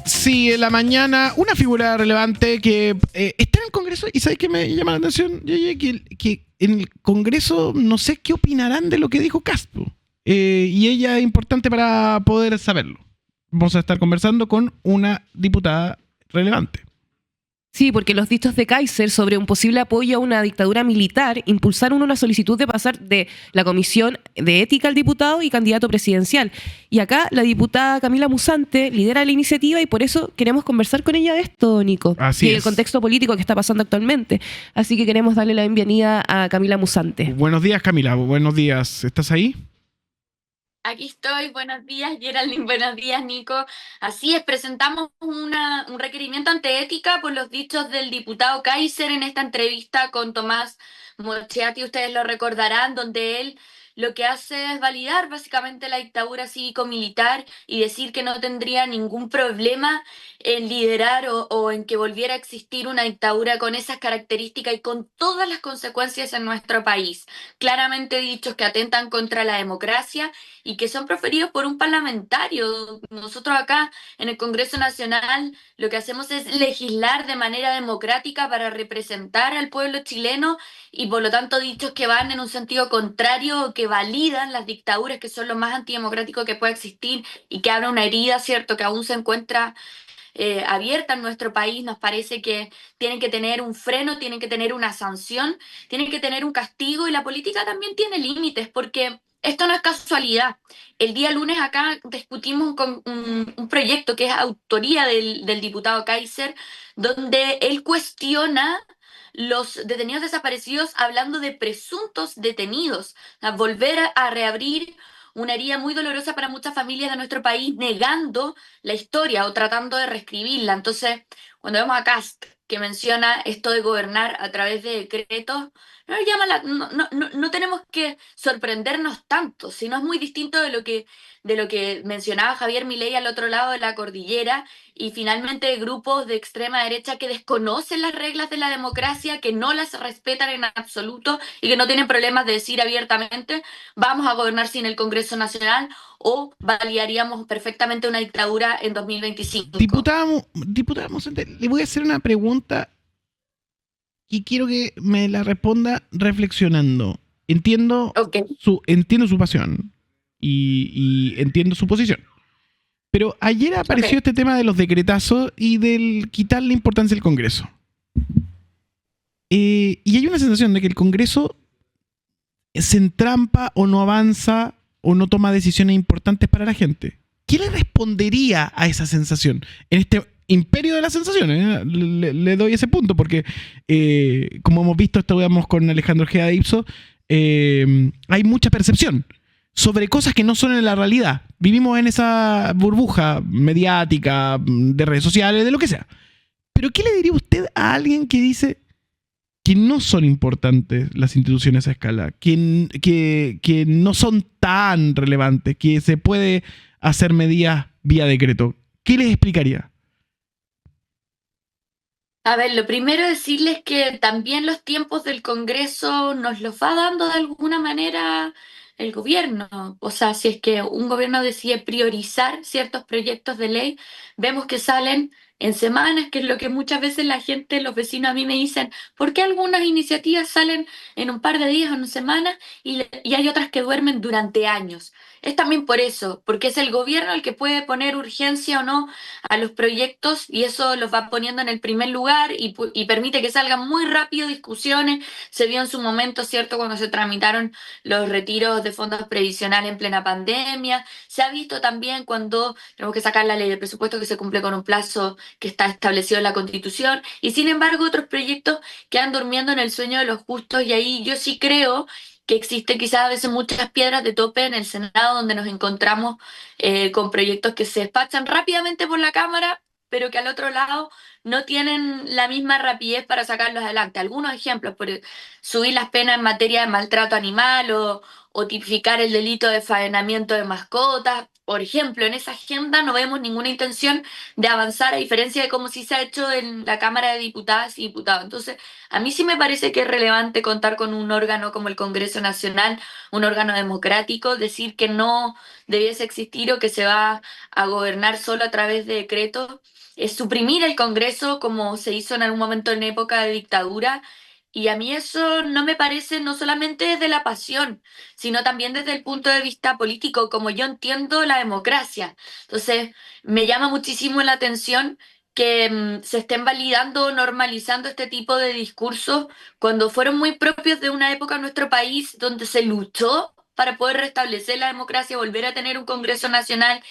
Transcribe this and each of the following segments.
Sí, en la mañana, una figura relevante que está en el Congreso, y ¿sabes qué me llama la atención? Que en el Congreso no sé qué opinarán de lo que dijo Castro. Y ella es importante para poder saberlo. Vamos a estar conversando con una diputada relevante. Sí, porque los dichos de Kaiser sobre un posible apoyo a una dictadura militar impulsaron una solicitud de pasar de la Comisión de Ética al diputado y candidato presidencial. Y acá la diputada Camila Musante lidera la iniciativa y por eso queremos conversar con ella de esto, Nico. Así y es. el contexto político que está pasando actualmente. Así que queremos darle la bienvenida a Camila Musante. Buenos días, Camila. Buenos días. ¿Estás ahí? Aquí estoy, buenos días Geraldine, buenos días Nico. Así es, presentamos un requerimiento ante ética por los dichos del diputado Kaiser en esta entrevista con Tomás Moschetti, ustedes lo recordarán, donde él lo que hace es validar básicamente la dictadura cívico-militar y decir que no tendría ningún problema en liderar o en que volviera a existir una dictadura con esas características y con todas las consecuencias en nuestro país. Claramente dichos que atentan contra la democracia y que son proferidos por un parlamentario. Nosotros acá en el Congreso Nacional lo que hacemos es legislar de manera democrática para representar al pueblo chileno y por lo tanto dichos que van en un sentido contrario, que validan las dictaduras, que son lo más antidemocrático que puede existir y que abren una herida, ¿cierto?, que aún se encuentra abierta en nuestro país. Nos parece que tienen que tener un freno, tienen que tener una sanción, tienen que tener un castigo y la política también tiene límites porque esto no es casualidad. El día lunes acá discutimos un proyecto que es autoría del diputado Kaiser, donde él cuestiona los detenidos desaparecidos hablando de presuntos detenidos, a volver a reabrir una herida muy dolorosa para muchas familias de nuestro país, negando la historia o tratando de reescribirla. Entonces, cuando vemos a Kast que menciona esto de gobernar a través de decretos, no tenemos que sorprendernos tanto, sino es muy distinto de lo que mencionaba Javier Milei al otro lado de la cordillera y finalmente grupos de extrema derecha que desconocen las reglas de la democracia, que no las respetan en absoluto y que no tienen problemas de decir abiertamente vamos a gobernar sin el Congreso Nacional o validaríamos perfectamente una dictadura en 2025. Diputada Mosente, le voy a hacer una pregunta y quiero que me la responda reflexionando. Entiendo, Okay. entiendo su pasión y entiendo su posición. Pero ayer apareció este tema de los decretazos y del quitarle importancia al Congreso. Y hay una sensación de que el Congreso se entrampa o no avanza o no toma decisiones importantes para la gente. ¿Qué le respondería a esa sensación? En este imperio de las sensaciones, le doy ese punto, porque como hemos visto, estuvimos con Alejandro Ojeda de Ipsos, hay mucha percepción sobre cosas que no son en la realidad. Vivimos en esa burbuja mediática, de redes sociales, de lo que sea. Pero ¿qué le diría usted a alguien que dice que no son importantes las instituciones a escala, que no son tan relevantes, que se puede hacer medidas vía decreto? ¿Qué les explicaría? A ver, lo primero es decirles que también los tiempos del Congreso nos los va dando de alguna manera el gobierno. O sea, si es que un gobierno decide priorizar ciertos proyectos de ley, vemos que salen en semanas, que es lo que muchas veces la gente, los vecinos a mí me dicen, ¿por qué algunas iniciativas salen en un par de días o en semanas y hay otras que duermen durante años? Es también por eso, porque es el gobierno el que puede poner urgencia o no a los proyectos y eso los va poniendo en el primer lugar y permite que salgan muy rápido discusiones. Se vio en su momento, ¿cierto?, cuando se tramitaron los retiros de fondos previsionales en plena pandemia. Se ha visto también cuando tenemos que sacar la ley de presupuesto que se cumple con un plazo que está establecido en la Constitución y sin embargo otros proyectos quedan durmiendo en el sueño de los justos y ahí yo sí creo que existe quizás a veces muchas piedras de tope en el Senado donde nos encontramos con proyectos que se despachan rápidamente por la Cámara, pero que al otro lado no tienen la misma rapidez para sacarlos adelante. Algunos ejemplos, por subir las penas en materia de maltrato animal o tipificar el delito de faenamiento de mascotas por ejemplo, en esa agenda no vemos ninguna intención de avanzar, a diferencia de cómo sí se ha hecho en la Cámara de Diputadas y Diputados. Entonces, a mí sí me parece que es relevante contar con un órgano como el Congreso Nacional, un órgano democrático, decir que no debiese existir o que se va a gobernar solo a través de decretos, es suprimir el Congreso como se hizo en algún momento en época de dictadura. Y a mí eso no me parece no solamente desde la pasión, sino también desde el punto de vista político, como yo entiendo la democracia. Entonces, me llama muchísimo la atención que se estén validando o normalizando este tipo de discursos cuando fueron muy propios de una época en nuestro país donde se luchó para poder restablecer la democracia, volver a tener un Congreso Nacional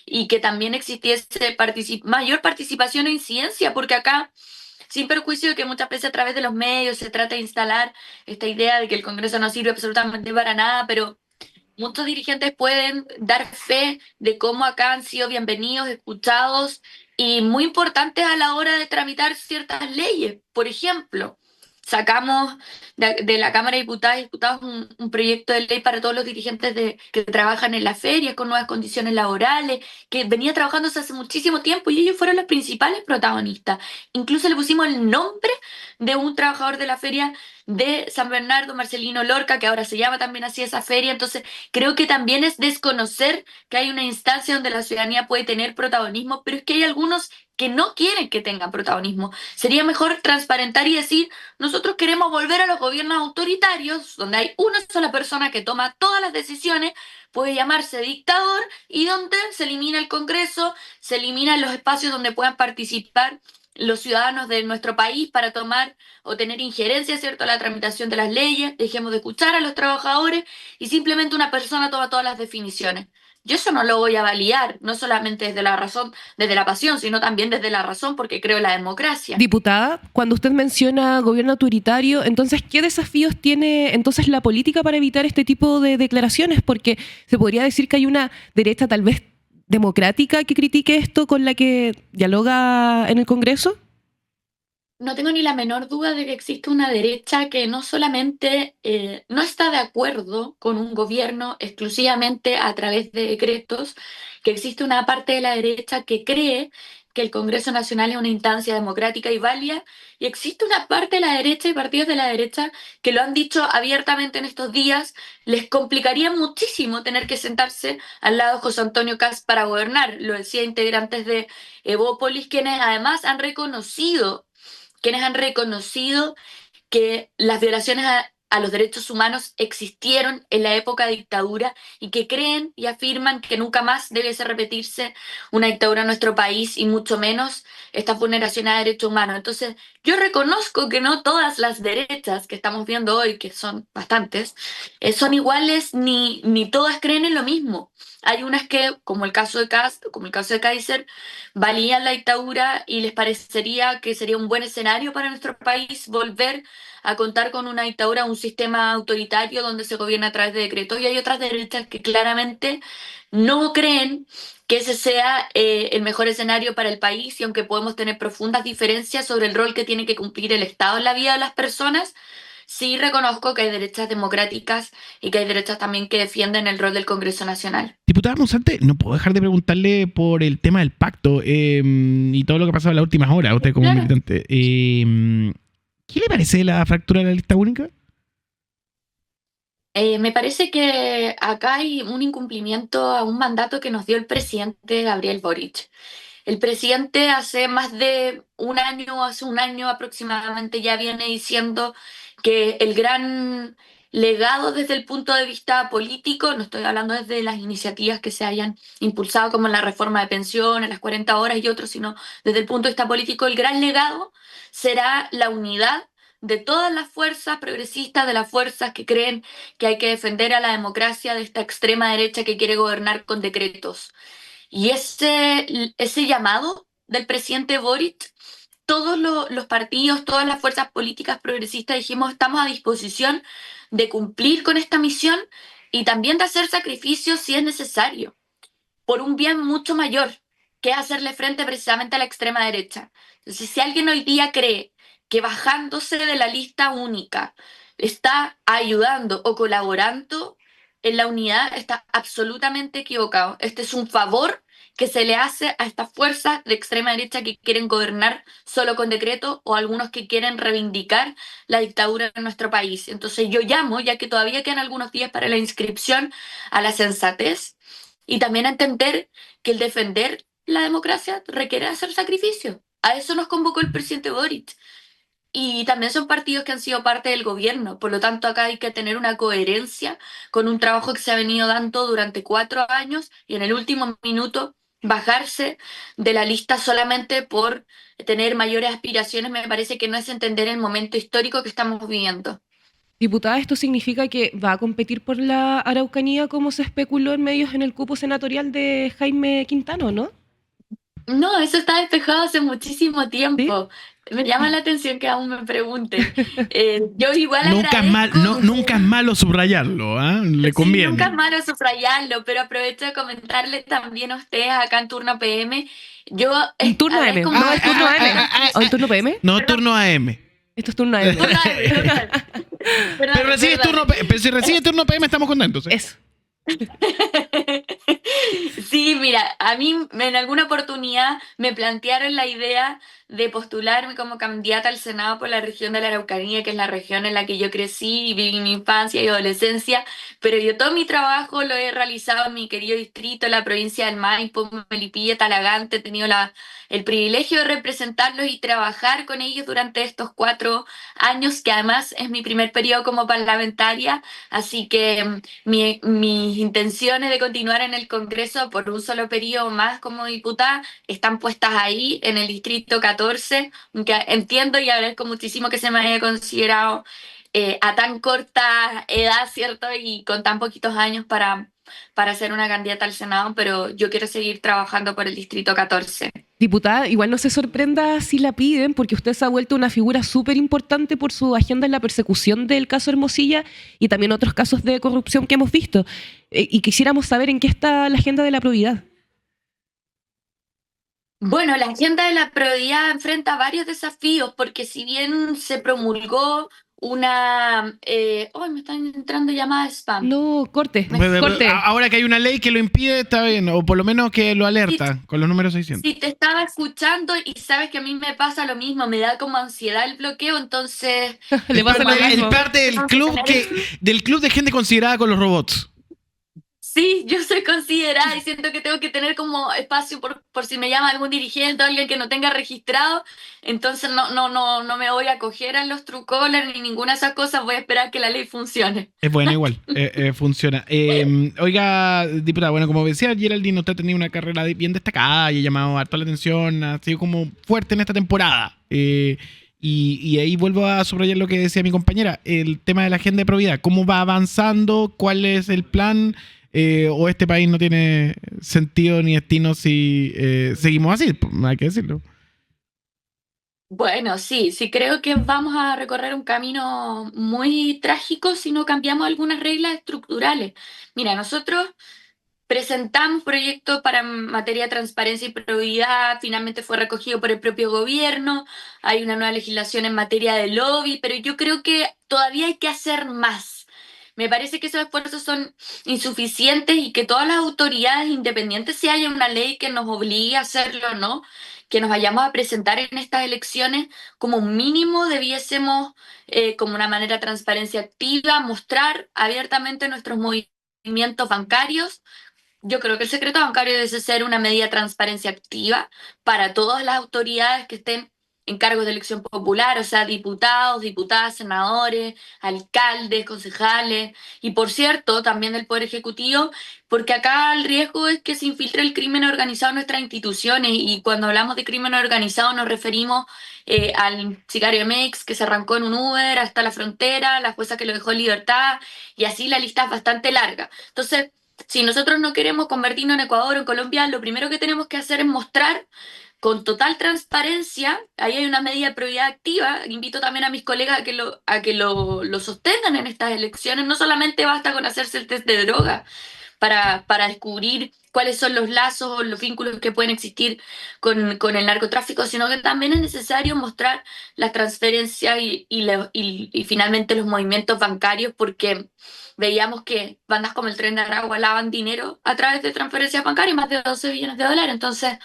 y que también existiese mayor participación e incidencia, porque acá, sin perjuicio de que muchas veces a través de los medios se trata de instalar esta idea de que el Congreso no sirve absolutamente para nada, pero muchos dirigentes pueden dar fe de cómo acá han sido bienvenidos, escuchados y muy importantes a la hora de tramitar ciertas leyes. Por ejemplo, sacamos de la Cámara de Diputadas y Diputados un proyecto de ley para todos los dirigentes que trabajan en las ferias con nuevas condiciones laborales, que venía trabajándose hace muchísimo tiempo y ellos fueron los principales protagonistas. Incluso le pusimos el nombre de un trabajador de la feria de San Bernardo, Marcelino Lorca, que ahora se llama también así esa feria. Entonces, creo que también es desconocer que hay una instancia donde la ciudadanía puede tener protagonismo, pero es que hay algunos que no quieren que tengan protagonismo. Sería mejor transparentar y decir, nosotros queremos volver a los gobiernos autoritarios, donde hay una sola persona que toma todas las decisiones, puede llamarse dictador, y donde se elimina el Congreso, se eliminan los espacios donde puedan participar los ciudadanos de nuestro país para tomar o tener injerencia, ¿cierto?, a la tramitación de las leyes, dejemos de escuchar a los trabajadores y simplemente una persona toma todas las definiciones. Yo eso no lo voy a validar, no solamente desde la razón, desde la pasión, sino también desde la razón, porque creo en la democracia. Diputada, cuando usted menciona gobierno autoritario, entonces, ¿qué desafíos tiene entonces la política para evitar este tipo de declaraciones? Porque se podría decir que hay una derecha tal vez democrática que critique esto con la que dialoga en el Congreso. No tengo ni la menor duda de que existe una derecha que no solamente no está de acuerdo con un gobierno exclusivamente a través de decretos, que existe una parte de la derecha que cree que el Congreso Nacional es una instancia democrática y válida, y existe una parte de la derecha y partidos de la derecha que lo han dicho abiertamente en estos días, les complicaría muchísimo tener que sentarse al lado de José Antonio Kast para gobernar, lo decía integrantes de Evópolis, quienes han reconocido que las violaciones a los derechos humanos existieron en la época de dictadura y que creen y afirman que nunca más debiese repetirse una dictadura en nuestro país y mucho menos estas vulneraciones a derechos humanos. Entonces, yo reconozco que no todas las derechas que estamos viendo hoy, que son bastantes, son iguales ni todas creen en lo mismo. Hay unas que, como el caso de Kast, como el caso de Kaiser, valían la dictadura y les parecería que sería un buen escenario para nuestro país volver a contar con una dictadura, un sistema autoritario donde se gobierna a través de decretos. Y hay otras derechas que claramente no creen que ese sea el mejor escenario para el país, y aunque podemos tener profundas diferencias sobre el rol que tiene que cumplir el Estado en la vida de las personas, sí reconozco que hay derechas democráticas y que hay derechas también que defienden el rol del Congreso Nacional. Diputada Monsalve, no puedo dejar de preguntarle por el tema del pacto y todo lo que ha pasado en las últimas horas, usted como Claro. militante. ¿Qué le parece la fractura de la lista única? Me parece que acá hay un incumplimiento a un mandato que nos dio el presidente Gabriel Boric. El presidente hace un año aproximadamente, ya viene diciendo que el gran legado desde el punto de vista político, no estoy hablando desde las iniciativas que se hayan impulsado como la reforma de pensiones, las 40 horas y otros, sino desde el punto de vista político, el gran legado será la unidad de todas las fuerzas progresistas, de las fuerzas que creen que hay que defender a la democracia de esta extrema derecha que quiere gobernar con decretos. Y ese llamado del presidente Boric, todos los partidos, todas las fuerzas políticas progresistas dijimos, estamos a disposición de cumplir con esta misión y también de hacer sacrificios si es necesario, por un bien mucho mayor, que es hacerle frente precisamente a la extrema derecha. Entonces, si alguien hoy día cree que bajándose de la lista única está ayudando o colaborando, en la unidad está absolutamente equivocado. Este es un favor que se le hace a estas fuerzas de extrema derecha que quieren gobernar solo con decreto o algunos que quieren reivindicar la dictadura en nuestro país. Entonces yo llamo, ya que todavía quedan algunos días para la inscripción, a la sensatez y también a entender que el defender la democracia requiere hacer sacrificio. A eso nos convocó el presidente Boric. Y también son partidos que han sido parte del gobierno, por lo tanto acá hay que tener una coherencia con un trabajo que se ha venido dando durante 4 años y en el último minuto bajarse de la lista solamente por tener mayores aspiraciones me parece que no es entender el momento histórico que estamos viviendo. Diputada, ¿esto significa que va a competir por la Araucanía como se especuló en medios en el cupo senatorial de Jaime Quintano, no? No, eso está despejado hace muchísimo ¿Sí? tiempo. Me llama la atención que aún me pregunten. Yo igual Nunca es malo subrayarlo, ¿ah? Le Sí, nunca es conviene. malo subrayarlo, pero aprovecho de comentarle también a ustedes acá en Turno PM. Yo En turno AM, agradezco no, mucho. es turno AM. ¿O en turno PM? No, Perdón, turno AM. Esto es turno AM. turno AM, perdón. Pero si recibes turno PM estamos contentos, ¿eh? Eso. Sí, mira, a mí en alguna oportunidad me plantearon la idea de postularme como candidata al Senado por la región de la Araucanía, que es la región en la que yo crecí y viví mi infancia y adolescencia, pero yo todo mi trabajo lo he realizado en mi querido distrito, la provincia del Maipo, Melipilla, Talagante, he tenido el privilegio de representarlos y trabajar con ellos durante estos 4 años, que además es mi primer periodo como parlamentaria, así que mis intenciones de continuar en el Congreso por un solo periodo más como diputada están puestas ahí en el Distrito 14, aunque entiendo y agradezco muchísimo que se me haya considerado a tan corta edad, ¿cierto? Y con tan poquitos años para ser una candidata al Senado, pero yo quiero seguir trabajando por el Distrito 14. Diputada, igual no se sorprenda si la piden, porque usted se ha vuelto una figura súper importante por su agenda en la persecución del caso Hermosilla y también otros casos de corrupción que hemos visto. Y quisiéramos saber en qué está la agenda de la probidad. Bueno, la agenda de la prioridad enfrenta varios desafíos porque si bien se promulgó una... ¡ay, me están entrando llamadas spam! No, corte, Pues, corte. ahora que hay una ley que lo impide, está bien, o por lo menos que lo Si, alerta con los números 600. si te estaba escuchando y sabes que a mí me pasa lo mismo, me da como ansiedad el bloqueo, entonces Le pasa lo Es mismo. parte del club de gente considerada con los robots. sí, yo soy considerada y siento que tengo que tener como espacio por si me llama algún dirigente o alguien que no tenga registrado, entonces no me voy a acoger a los true callers ni ninguna de esas cosas, voy a esperar que la ley funcione. Es bueno igual, funciona. Oiga, diputada, bueno, como decía Geraldine, usted ha tenido una carrera bien destacada y ha llamado harto la atención, ha sido como fuerte en esta temporada. Y ahí vuelvo a subrayar lo que decía mi compañera, el tema de la agenda de probidad, cómo va avanzando, cuál es el plan, o este país no tiene sentido ni destino si seguimos así, pues, hay que decirlo. Bueno, sí, creo que vamos a recorrer un camino muy trágico si no cambiamos algunas reglas estructurales. Mira, nosotros presentamos proyectos para materia de transparencia y probidad, finalmente fue recogido por el propio gobierno, hay una nueva legislación en materia de lobby, pero yo creo que todavía hay que hacer más. Me parece que esos esfuerzos son insuficientes y que todas las autoridades independientes, si haya una ley que nos obligue a hacerlo o no, que nos vayamos a presentar en estas elecciones, como mínimo debiésemos, como una manera de transparencia activa, mostrar abiertamente nuestros movimientos bancarios. Yo creo que el secreto bancario debe ser una medida de transparencia activa para todas las autoridades que estén en cargos de elección popular, o sea, diputados, diputadas, senadores, alcaldes, concejales, y por cierto, también del Poder Ejecutivo, porque acá el riesgo es que se infiltre el crimen organizado en nuestras instituciones, y cuando hablamos de crimen organizado nos referimos al sicario MX que se arrancó en un Uber hasta la frontera, la jueza que lo dejó en libertad, y así la lista es bastante larga. Entonces, si nosotros no queremos convertirnos en Ecuador o en Colombia, lo primero que tenemos que hacer es mostrar con total transparencia, ahí hay una medida de prioridad activa, invito también a mis colegas a que lo sostengan en estas elecciones, no solamente basta con hacerse el test de droga, para descubrir cuáles son los lazos o los vínculos que pueden existir con el narcotráfico, sino que también es necesario mostrar las transferencias y finalmente los movimientos bancarios, porque veíamos que bandas como el Tren de Aragua lavan dinero a través de transferencias bancarias, más de 12 billones de dólares. Entonces,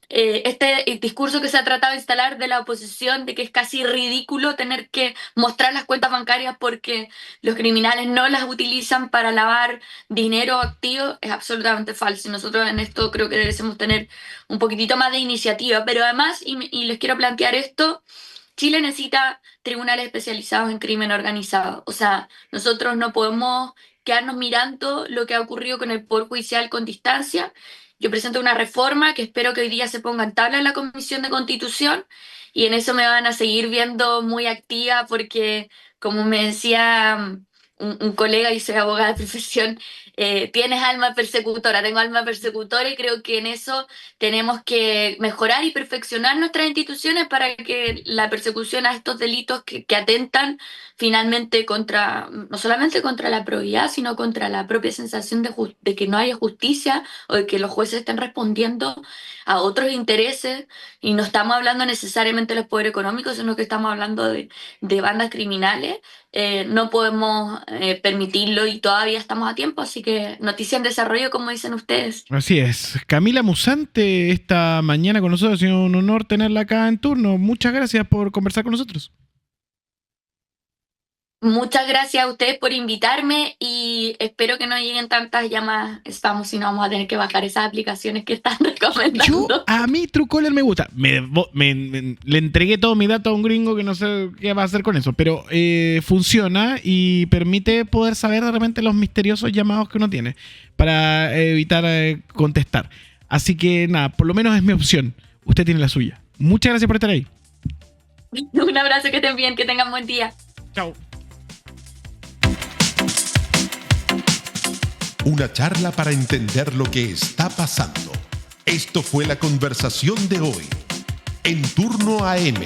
el discurso que se ha tratado de instalar de la oposición, de que es casi ridículo tener que mostrar las cuentas bancarias porque los criminales no las utilizan para lavar dinero activo, es absolutamente falso. Y nosotros en esto creo que debemos tener un poquitito más de iniciativa. Pero además, y les quiero plantear esto, Chile necesita tribunales especializados en crimen organizado. O sea, nosotros no podemos quedarnos mirando lo que ha ocurrido con el Poder Judicial con distancia. Yo presento una reforma que espero que hoy día se ponga en tabla en la Comisión de Constitución, y en eso me van a seguir viendo muy activa porque, como me decía un colega, y soy abogada de profesión, tienes alma persecutora, tengo alma persecutora, y creo que en eso tenemos que mejorar y perfeccionar nuestras instituciones para que la persecución a estos delitos que atentan finalmente contra, no solamente contra la probidad, sino contra la propia sensación de que no haya justicia, o de que los jueces estén respondiendo a otros intereses. Y no estamos hablando necesariamente de los poderes económicos, sino que estamos hablando de bandas criminales. No podemos permitirlo, y todavía estamos a tiempo, así que noticia en desarrollo, como dicen ustedes. Así es. Camila Musante, esta mañana con nosotros, ha sido un honor tenerla acá en turno. Muchas gracias por conversar con nosotros. Muchas gracias a ustedes por invitarme, y espero que no lleguen tantas llamadas spam, si no vamos a tener que bajar esas aplicaciones que están recomendando. A mí Truecaller me gusta. Le entregué todo mi dato a un gringo que no sé qué va a hacer con eso, pero funciona y permite poder saber de repente los misteriosos llamados que uno tiene para evitar contestar. Así que nada, por lo menos es mi opción. Usted tiene la suya. Muchas gracias por estar ahí. Un abrazo, que estén bien, que tengan buen día. Chao. Una charla para entender lo que está pasando. Esto fue la conversación de hoy. En Turno AM.